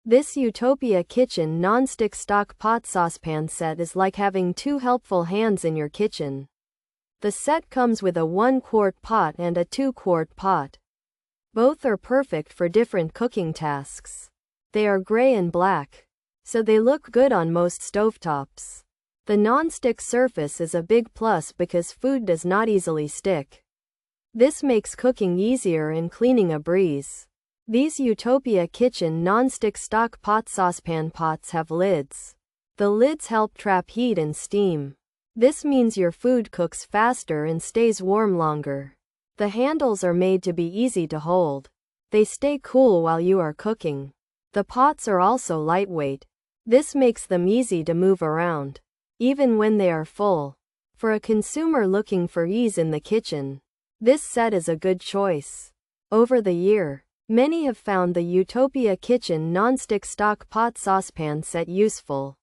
This Utopia Kitchen non-stick stock pot saucepan set is like having two helpful hands in your kitchen. The set comes with a 1-quart pot and a 2-quart pot. Both are perfect for different cooking tasks. They are gray and black, so they look good on most stovetops. The non-stick surface is a big plus because food does not easily stick. This makes cooking easier and cleaning a breeze. These Utopia Kitchen non-stick stock pot saucepan pots have lids. The lids help trap heat and steam. This means your food cooks faster and stays warm longer. The handles are made to be easy to hold. They stay cool while you are cooking. The pots are also lightweight. This makes them easy to move around, even when they are full. For a consumer looking for ease in the kitchen, this set is a good choice. Over the year, many have found the Utopia Kitchen non-stick stock pot saucepan set useful.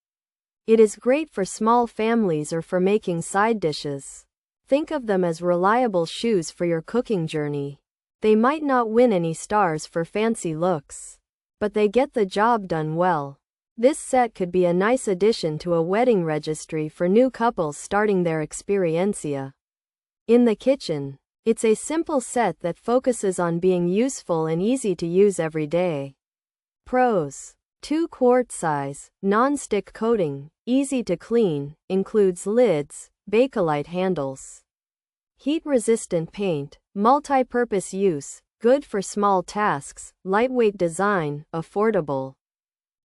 It is great for small families or for making side dishes. Think of them as reliable shoes for your cooking journey. They might not win any stars for fancy looks, but they get the job done well. This set could be a nice addition to a wedding registry for new couples starting their experiencia in the kitchen. It's a simple set that focuses on being useful and easy to use every day. Pros: 2-quart size, non-stick coating, easy to clean, includes lids, Bakelite handles. Heat-resistant paint, multi-purpose use, good for small tasks, lightweight design, affordable.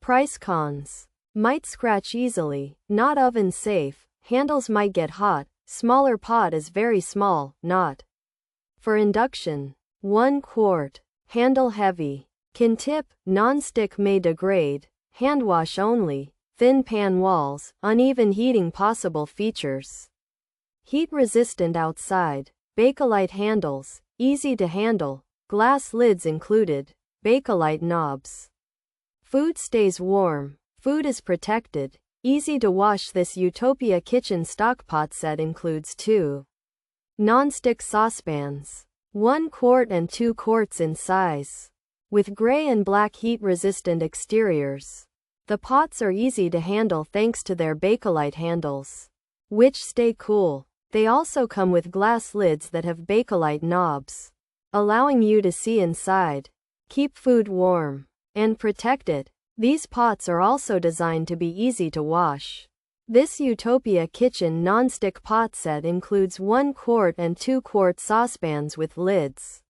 Price: cons: might scratch easily, not oven safe, handles might get hot, smaller pot is very small, not for induction. 1 quart. Handle heavy. Can tip, non-stick may degrade, hand wash only, thin pan walls, uneven heating possible features. Heat resistant outside, Bakelite handles, easy to handle, glass lids included, Bakelite knobs. Food stays warm, food is protected, easy to wash. This Utopia Kitchen stockpot set includes 2 non-stick saucepans, 1 quart and 2 quarts in size, with gray and black heat-resistant exteriors. The pots are easy to handle thanks to their Bakelite handles, which stay cool. They also come with glass lids that have Bakelite knobs, allowing you to see inside, keep food warm, and protect it. These pots are also designed to be easy to wash. This Utopia Kitchen non-stick pot set includes 1 quart and 2 quart saucepans with lids,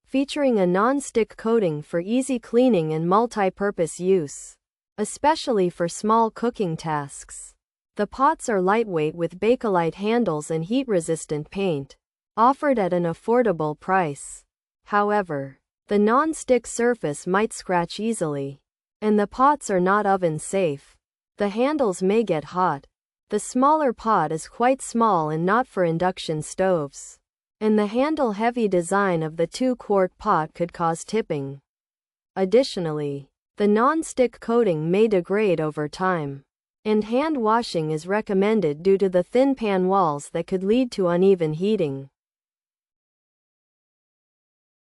featuring a non-stick coating for easy cleaning and multi-purpose use, especially for small cooking tasks. The pots are lightweight with Bakelite handles and heat-resistant paint, offered at an affordable price. However, the non-stick surface might scratch easily, and the pots are not oven safe. The handles may get hot. The smaller pot is quite small and not for induction stoves, and the handle-heavy design of the 2-quart pot could cause tipping. Additionally, the non-stick coating may degrade over time, and hand washing is recommended due to the thin pan walls that could lead to uneven heating.